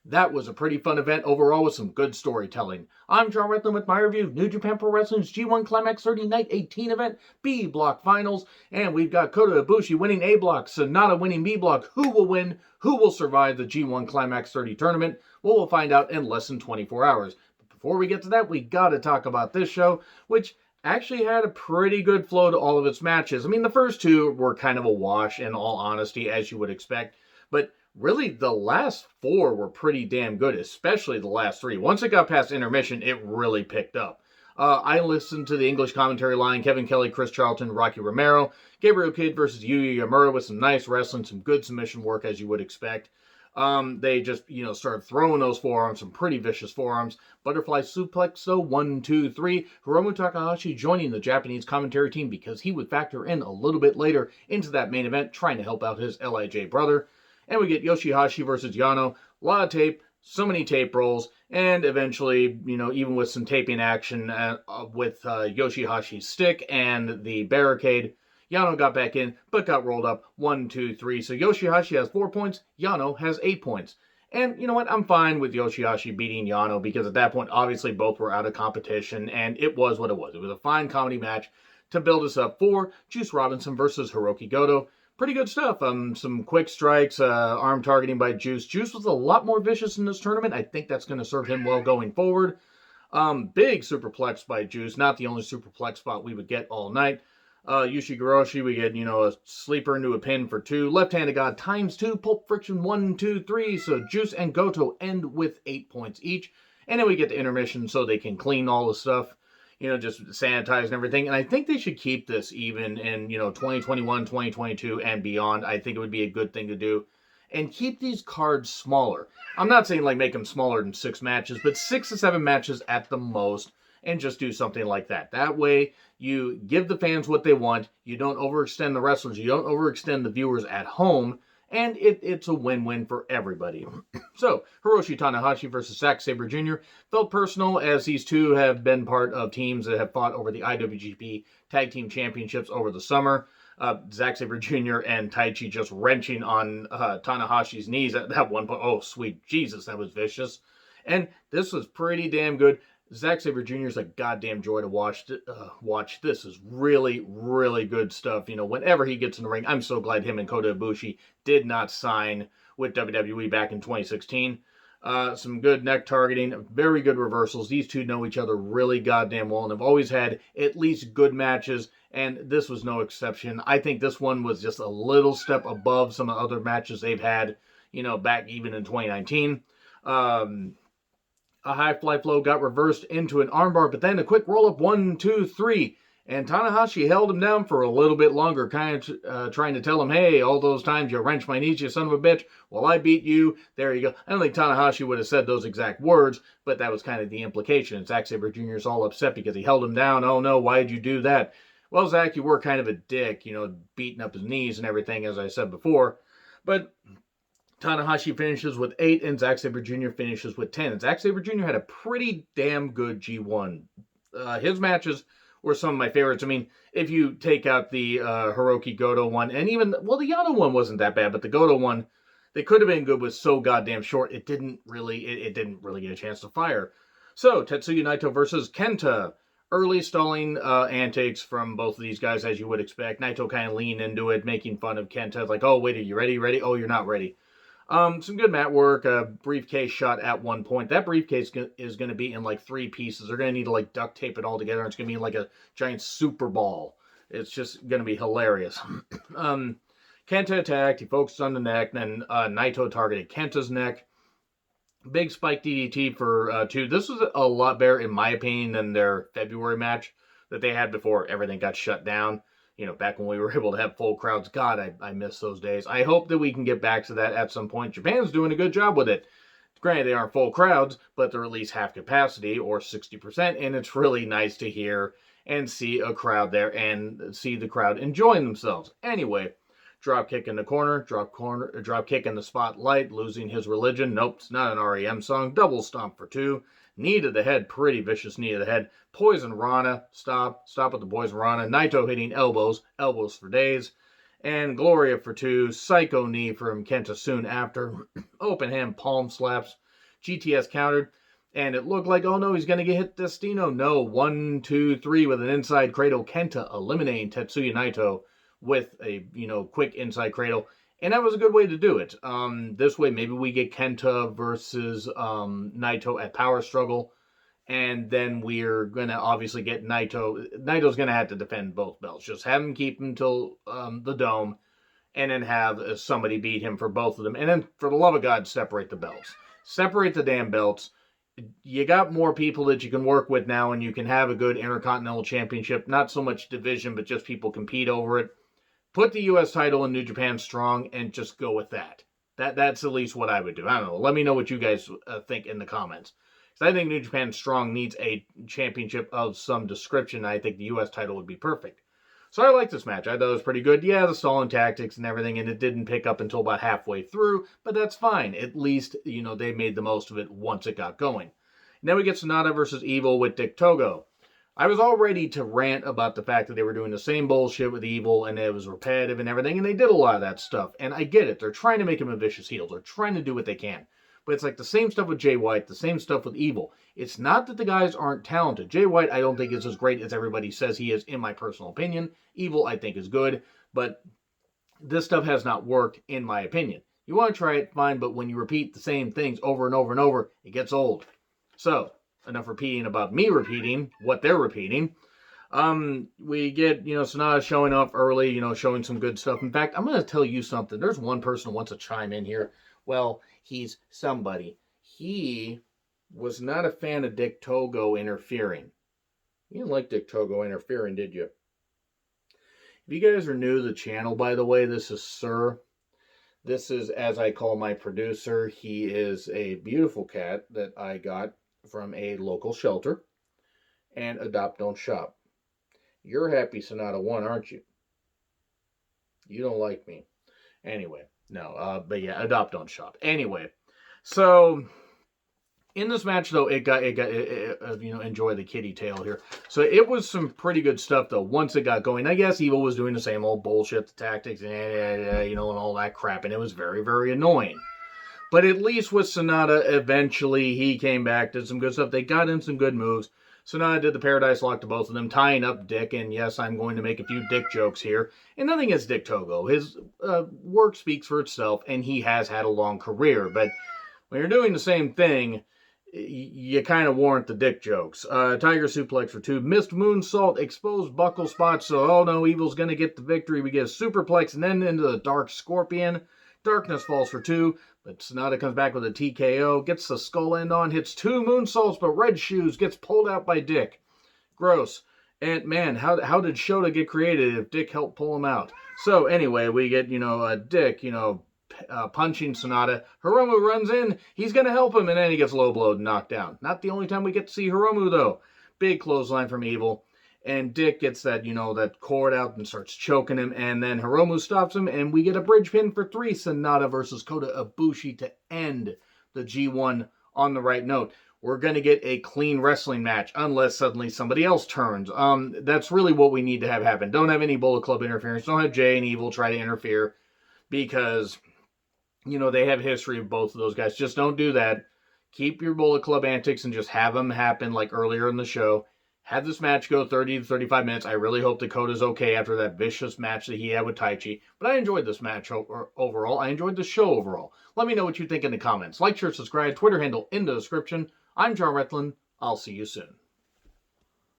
That was a pretty fun event overall with some good storytelling. I'm John Redland with my review of New Japan Pro Wrestling's G1 Climax 30 Night 18 event, B Block Finals, and we've got Koda Abushi winning A Block, Sonata winning B Block. Who will win? Who will survive the G1 Climax 30 tournament? Well, we'll find out in less than 24 hours. But before we get to that, we gotta talk about this show, which actually had a pretty good flow to all of its matches. I mean, the first two were kind of a wash, in all honesty, as you would expect, but really, the last four were pretty damn good, especially the last three. Once it got past intermission, it really picked up. I listened to the English commentary line, Kevin Kelly, Chris Charlton, Rocky Romero, Gabriel Kidd versus Yuya Yamura with some nice wrestling, some good submission work, as you would expect. They just, started throwing those forearms, some pretty vicious forearms. Butterfly suplex, though, 1, 2, 3. Hiromu Takahashi joining the Japanese commentary team because he would factor in a little bit later into that main event, trying to help out his LIJ brother. And we get Yoshihashi versus Yano. A lot of tape, so many tape rolls, and eventually, even with some taping action with Yoshihashi's stick and the barricade, Yano got back in, but got rolled up 1, 2, 3. So Yoshihashi has 4 points, Yano has 8 points. And you know what? I'm fine with Yoshihashi beating Yano because at that point, obviously, both were out of competition, and it was what it was. It was a fine comedy match to build us up for Juice Robinson versus Hiroki Goto. Pretty good stuff. Some quick strikes, arm targeting by Juice. Juice was a lot more vicious in this tournament. I think that's going to serve him well going forward. Big superplex by Juice. Not the only superplex spot we would get all night. Yushigoroshi, we get, a sleeper into a pin for 2. Left-handed God times 2. Pulp friction 1, 2, 3. So Juice and Goto end with 8 points each. And then we get to intermission so they can clean all the stuff. Just sanitize and everything. And I think they should keep this even in, 2021, 2022, and beyond. I think it would be a good thing to do. And keep these cards smaller. I'm not saying make them smaller than 6 matches, but 6 to 7 matches at the most. And just do something like that. That way, you give the fans what they want. You don't overextend the wrestlers. You don't overextend the viewers at home. And it's a win-win for everybody. So, Hiroshi Tanahashi versus Saber Jr. felt personal as these two have been part of teams that have fought over the IWGP Tag Team Championships over the summer. Saber Jr. and Taichi just wrenching on Tanahashi's knees at that one point. Oh, sweet Jesus, that was vicious. And this was pretty damn good. Saber Jr. is a goddamn joy to watch. This is really, really good stuff. Whenever he gets in the ring, I'm so glad him and Koda Abushi did not sign with WWE back in 2016. Some good neck targeting, very good reversals. These two know each other really goddamn well and have always had at least good matches, and this was no exception. I think this one was just a little step above some of the other matches they've had, back even in 2019. A high fly flow got reversed into an armbar, but then a quick roll up 1, 2, 3. And Tanahashi held him down for a little bit longer, kind of trying to tell him, hey, all those times you wrenched my knees, you son of a bitch. Well, I beat you. There you go. I don't think Tanahashi would have said those exact words, but that was kind of the implication. Zack Sabre Jr. is all upset because he held him down. Oh, no, why did you do that? Well, Zack, you were kind of a dick, beating up his knees and everything, as I said before. But Tanahashi finishes with 8, and Zack Sabre Jr. finishes with 10. And Zack Sabre Jr. had a pretty damn good G1. His matches were some of my favorites. I mean, if you take out the Hiroki Goto one, and even, the Yano one wasn't that bad, but the Goto one, they could have been good, was so goddamn short, it didn't really get a chance to fire. So, Tetsu United versus Kenta. Early stalling antics from both of these guys, as you would expect. Naito kind of leaned into it, making fun of Kenta. Like, oh, wait, are you ready? Ready? Oh, you're not ready. Some good mat work, a briefcase shot at one point. That briefcase is going to be in 3 pieces. They're going to need to duct tape it all together. It's going to be like a giant super ball. It's just going to be hilarious. Kenta attacked. He focused on the neck. Then Naito targeted Kenta's neck. Big spike DDT for 2. This was a lot better, in my opinion, than their February match that they had before everything got shut down. Back when we were able to have full crowds. God, I miss those days. I hope that we can get back to that at some point. Japan's doing a good job with it. Granted, they aren't full crowds, but they're at least half capacity, or 60%, and it's really nice to hear and see a crowd there and see the crowd enjoying themselves. Anyway, drop kick in the corner, drop kick in the spotlight, losing his religion. Nope, it's not an REM song. Double stomp for 2. Knee to the head, pretty vicious knee to the head. Poison Rana, stop with the Poison Rana. Naito hitting elbows for days. And Gloria for 2. Psycho knee from Kenta soon after. Open hand palm slaps. GTS countered, and it looked like, oh no, he's going to get hit Destino. No, 1, 2, 3 with an inside cradle. Kenta eliminating Tetsu United with a, quick inside cradle. And that was a good way to do it. This way, maybe we get Kenta versus Naito at Power Struggle. And then we're going to obviously get Naito. Naito's going to have to defend both belts. Just have him keep him till the Dome. And then have somebody beat him for both of them. And then, for the love of God, separate the belts. Separate the damn belts. You got more people that you can work with now, and you can have a good Intercontinental Championship. Not so much division, but just people compete over it. Put the U.S. title in New Japan Strong and just go with that. That's at least what I would do. I don't know. Let me know what you guys think in the comments. Because I think New Japan Strong needs a championship of some description. I think the U.S. title would be perfect. So I like this match. I thought it was pretty good. Yeah, the stalling tactics and everything, and it didn't pick up until about halfway through, but that's fine. At least, they made the most of it once it got going. Now we get Sonata versus Evil with Dick Togo. I was all ready to rant about the fact that they were doing the same bullshit with Evil, and it was repetitive and everything, and they did a lot of that stuff. And I get it. They're trying to make him a vicious heel. They're trying to do what they can. But it's like the same stuff with Jay White, the same stuff with Evil. It's not that the guys aren't talented. Jay White, I don't think is as great as everybody says he is, in my personal opinion. Evil, I think, is good. But this stuff has not worked, in my opinion. You want to try it, fine, but when you repeat the same things over and over and over, it gets old. So, enough repeating about me repeating what they're repeating. We get, Sonata showing off early, showing some good stuff. In fact, I'm going to tell you something. There's one person who wants to chime in here. Well, he's somebody. He was not a fan of Dick Togo interfering. You didn't like Dick Togo interfering, did you? If you guys are new to the channel, by the way, this is Sir. This is, as I call my producer, he is a beautiful cat that I got from a local shelter. And Adopt Don't Shop. You're happy Sonata won, aren't you? You don't like me. Anyway, no, but yeah, Adopt Don't Shop. Anyway, so in this match though, it got enjoy the kitty tail here. So it was some pretty good stuff though. Once it got going, I guess Evil was doing the same old bullshit, the tactics, and all that crap, and it was very, very annoying. But at least with Sonata, eventually he came back, did some good stuff. They got in some good moves. Sonata did the Paradise Lock to both of them, tying up Dick, and yes, I'm going to make a few Dick jokes here. And nothing against Dick Togo. His work speaks for itself, and he has had a long career. But when you're doing the same thing, you kind of warrant the Dick jokes. Tiger Suplex for 2. Missed Moonsault, exposed buckle spots, so oh no, Evil's going to get the victory. We get a Superplex, and then into the Dark Scorpion. Darkness falls for 2, but Sonata comes back with a TKO, gets the skull end on, hits 2 moonsaults, but Red Shoes gets pulled out by Dick. Gross. And man, how did Shota get created if Dick helped pull him out? So anyway, we get, Dick, punching Sonata. Hiromu runs in, he's going to help him, and then he gets low blowed and knocked down. Not the only time we get to see Hiromu, though. Big clothesline from Evil. And Dick gets that, that cord out and starts choking him. And then Hiromu stops him. And we get a bridge pin for 3. Sonata versus Koda Abushi to end the G1 on the right note. We're going to get a clean wrestling match unless suddenly somebody else turns. That's really what we need to have happen. Don't have any Bullet Club interference. Don't have Jay and Evil try to interfere. Because, they have history of both of those guys. Just don't do that. Keep your Bullet Club antics and just have them happen like earlier in the show. Have this match go 30 to 35 minutes. I really hope Dakota's okay after that vicious match that he had with Taichi. But I enjoyed this match overall. I enjoyed the show overall. Let me know what you think in the comments. Like, share, subscribe, Twitter handle in the description. I'm John Retlin. I'll see you soon.